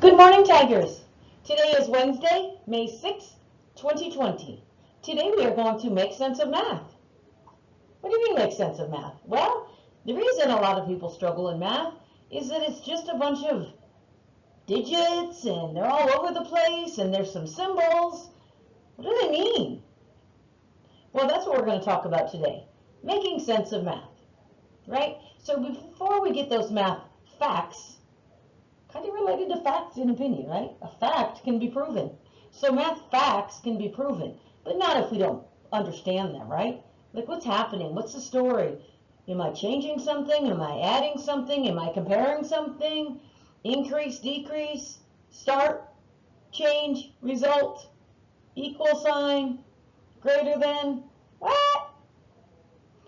Good morning, Tigers. Today is Wednesday, May 6th, 2020. Today we are going to make sense of math. What do you mean make sense of math? Well, the reason a lot of people struggle in math is that it's just a bunch of digits and they're all over the place and there's some symbols. What do they mean? Well, that's what we're going to talk about today. Making sense of math, right? So before we get those math facts, kind of related to facts and opinion, right? A fact can be proven. So math facts can be proven, but not if we don't understand them, right? Like what's happening? What's the story? Am I changing something? Am I adding something? Am I comparing something? Increase, decrease, start, change, result, equal sign, greater than, what?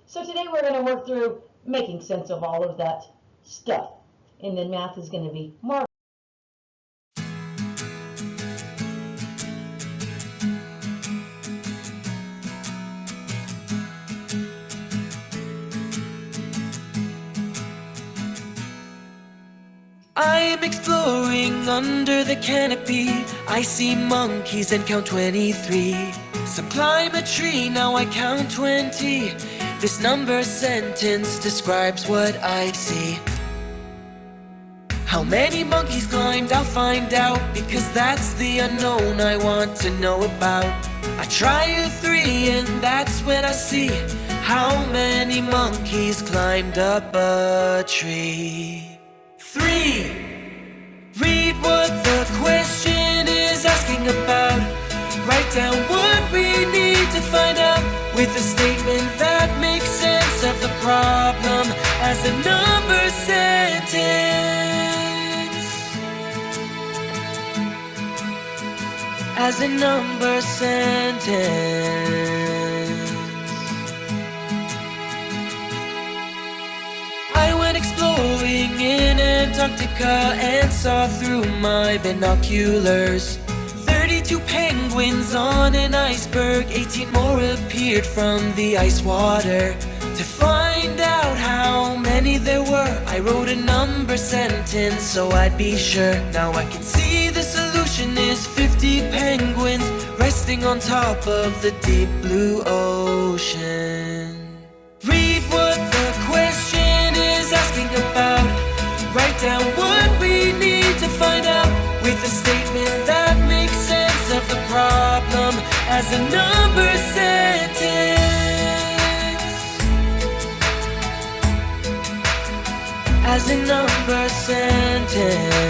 So today we're going to work through making sense of all of that stuff. And then math is going to be more. I am exploring under the canopy. I see monkeys and count 23. Some climb a tree, now I count 20. This number sentence describes what I see. How many monkeys climbed? I'll find out, because that's the unknown I want to know about. I try a 3 and that's when I see how many monkeys climbed up a tree. 3. Read what the question is asking about. Write down what we need to find out, with a statement that makes sense of the problem as a number sentence. As a number sentence. I went exploring in Antarctica and saw through my binoculars 32 penguins on an iceberg, 18 more appeared from the ice water. To find out how many there were, I wrote a number sentence so I'd be sure. Now I can see the solution is 50 penguins resting on top of the deep blue ocean. Read what the question is asking about. Write down what we need to find out, with a statement that makes sense of the problem as a number sentence. As a number sentence.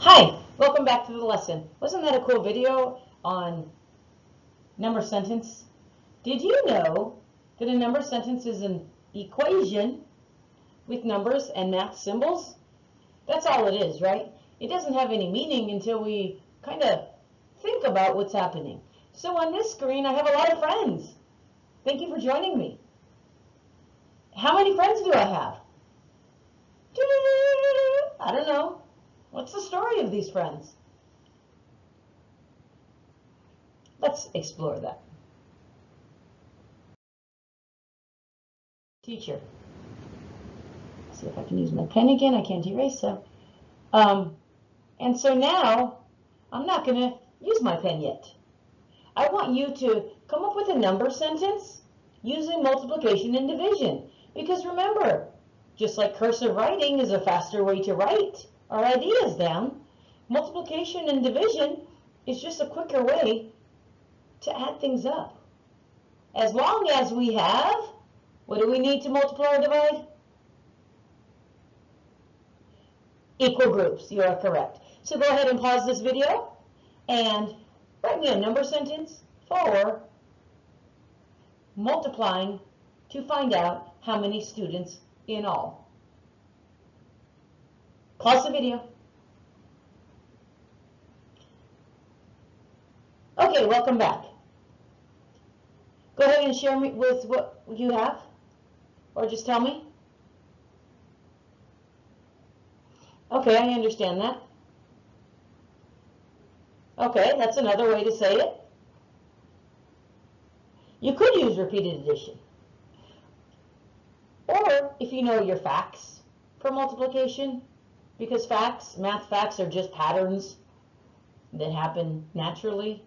Hi, welcome back to the lesson. Wasn't that a cool video on number sentence? Did you know that a number sentence is an equation with numbers and math symbols? That's all it is, right? It doesn't have any meaning until we kind of think about what's happening. So on this screen, I have a lot of friends. Thank you for joining me. How many friends do I have? I don't know. What's the story of these friends? Let's explore that. Teacher. See if I can use my pen again. I can't erase, so. And so now, I'm not going to use my pen yet. I want you to come up with a number sentence using multiplication and division. Because remember, just like cursive writing is a faster way to write our ideas down, multiplication and division is just a quicker way to add things up. As long as we have, what do we need to multiply or divide? Equal groups, you are correct. So go ahead and pause this video and write me a number sentence for multiplying to find out how many students in all. Pause the video. Okay, welcome back. Go ahead and share me with what you have, or just tell me. Okay, I understand that. Okay, that's another way to say it. You could use repeated addition. Or if you know your facts for multiplication, because math facts are just patterns that happen naturally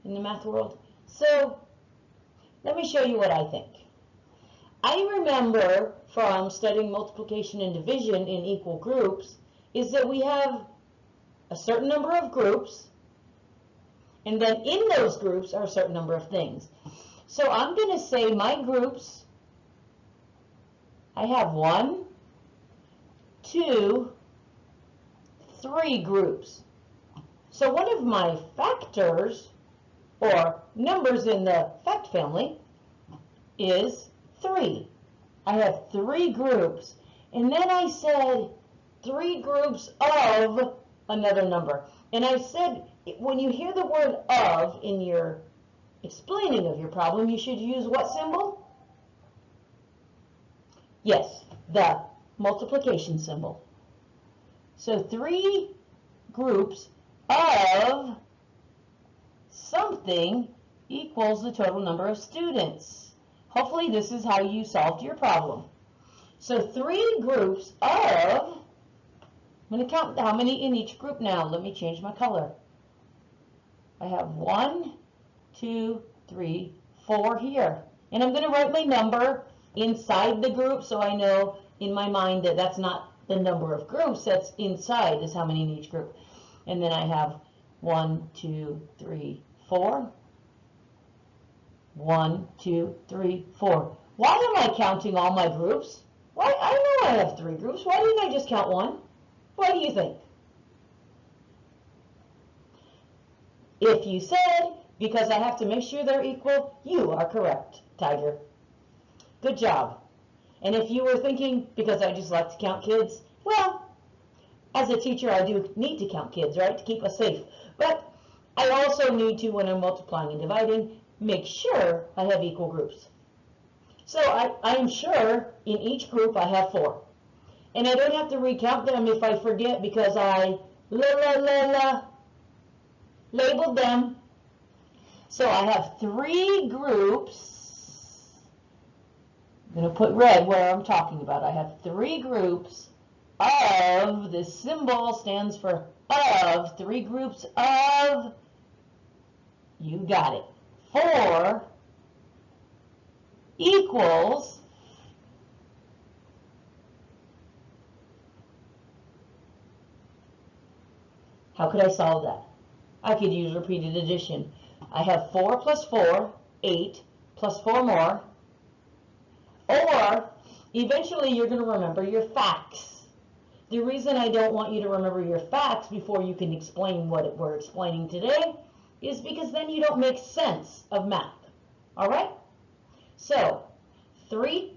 in the math world. So let me show you what I think. I remember from studying multiplication and division in equal groups is that we have a certain number of groups, and then in those groups are a certain number of things. So I'm going to say my groups, I have 1, 2, 3 groups. So one of my factors, or numbers in the fact family, is 3. I have 3 groups. And then I said 3 groups of another number. And I said, when you hear the word of in your explaining of your problem, you should use what symbol? Yes, the multiplication symbol. So 3 groups of something equals the total number of students. Hopefully this is how you solved your problem. So 3 groups of, I'm going to count how many in each group now. Let me change my color. I have 1, 2, 3, 4 here. And I'm going to write my number inside the group so I know in my mind that that's not the number of groups, that's inside is how many in each group. And then I have 1, 2, 3, 4. 1, 2, 3, 4. Why am I counting all my groups? Why? I know I have 3 groups. Why didn't I just count 1? What do you think? If you said, because I have to make sure they're equal, you are correct, Tiger. Good job. And if you were thinking, because I just like to count kids, well, as a teacher, I do need to count kids, right, to keep us safe. But I also need to, when I'm multiplying and dividing, make sure I have equal groups. So I am sure in each group I have 4. And I don't have to recount them if I forget because I labeled them. So I have 3 groups. I'm going to put red where I'm talking about. I have 3 groups of, this symbol stands for of, 3 groups of, you got it, 4 equals, how could I solve that? I could use repeated addition. I have 4 plus 4, 8, plus 4 more. Or, eventually you're going to remember your facts. The reason I don't want you to remember your facts before you can explain what we're explaining today is because then you don't make sense of math. All right? So, 3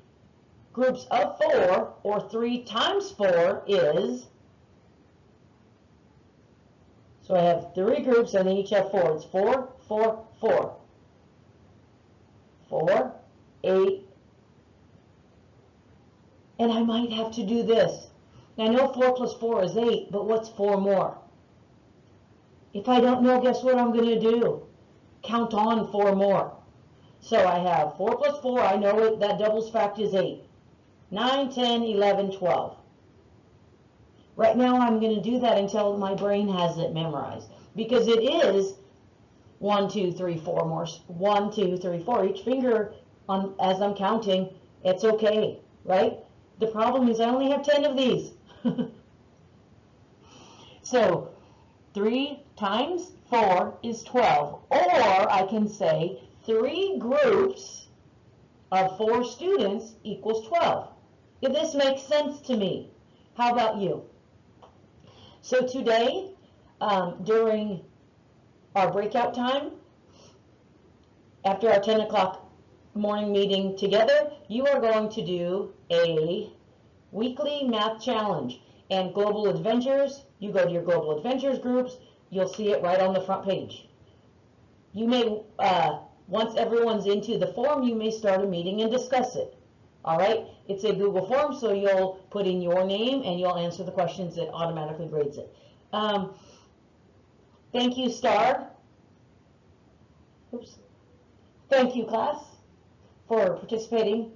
groups of 4, or 3 times 4 is, so I have 3 groups and they each have 4. It's 4, 4, 4. 4, 8, and I might have to do this. Now, I know 4 plus 4 is 8, but what's 4 more? If I don't know, guess what I'm going to do? Count on 4 more. So I have 4 plus 4, I know it, that doubles fact is 8. 9, 10, 11, 12. Right now I'm going to do that until my brain has it memorized. Because it is 1, 2, 3, 4 more. 1, 2, 3, 4. Each finger, as I'm counting, it's okay, right? The problem is I only have 10 of these. So 3 times 4 is 12. Or I can say 3 groups of 4 students equals 12. If this makes sense to me, how about you? So today, during our breakout time, after our 10 o'clock morning meeting together, you are going to do a weekly math challenge. And Global Adventures, you go to your Global Adventures groups, you'll see it right on the front page. You may, once everyone's into the form, you may start a meeting and discuss it. All right? It's a Google form, so you'll put in your name and you'll answer the questions. It automatically grades it. Thank you, Star. Oops. Thank you, class, for participating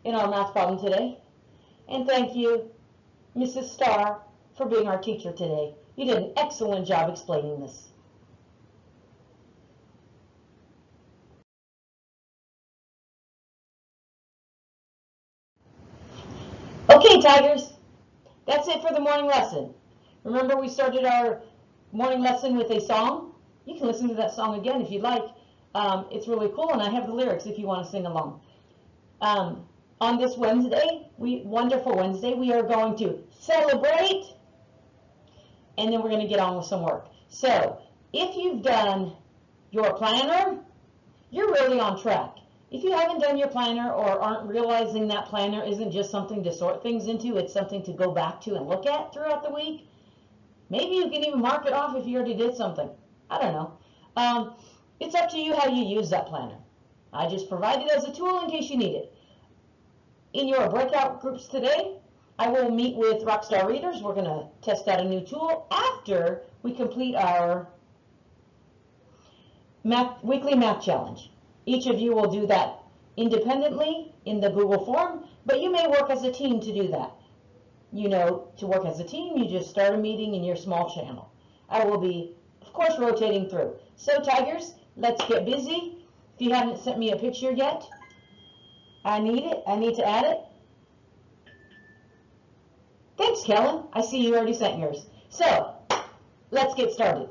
in our math problem today. And thank you, Mrs. Starr, for being our teacher today. You did an excellent job explaining this. Okay, Tigers, that's it for the morning lesson. Remember, we started our morning lesson with a song. You can listen to that song again if you'd like. It's really cool, and I have the lyrics if you want to sing along. On this Wednesday, wonderful Wednesday, we are going to celebrate, and then we're going to get on with some work. So, if you've done your planner, you're really on track. If you haven't done your planner or aren't realizing that planner isn't just something to sort things into, it's something to go back to and look at throughout the week, maybe you can even mark it off if you already did something. I don't know. It's up to you how you use that planner. I just provide it as a tool in case you need it. In your breakout groups today, I will meet with Rockstar Readers. We're going to test out a new tool after we complete our weekly math challenge. Each of you will do that independently in the Google form, but you may work as a team to do that. You know, to work as a team, you just start a meeting in your small channel. I will be, of course, rotating through. So, Tigers, let's get busy. If you haven't sent me a picture yet, I need it. I need to add it. Thanks, Kellen. I see you already sent yours. So, let's get started.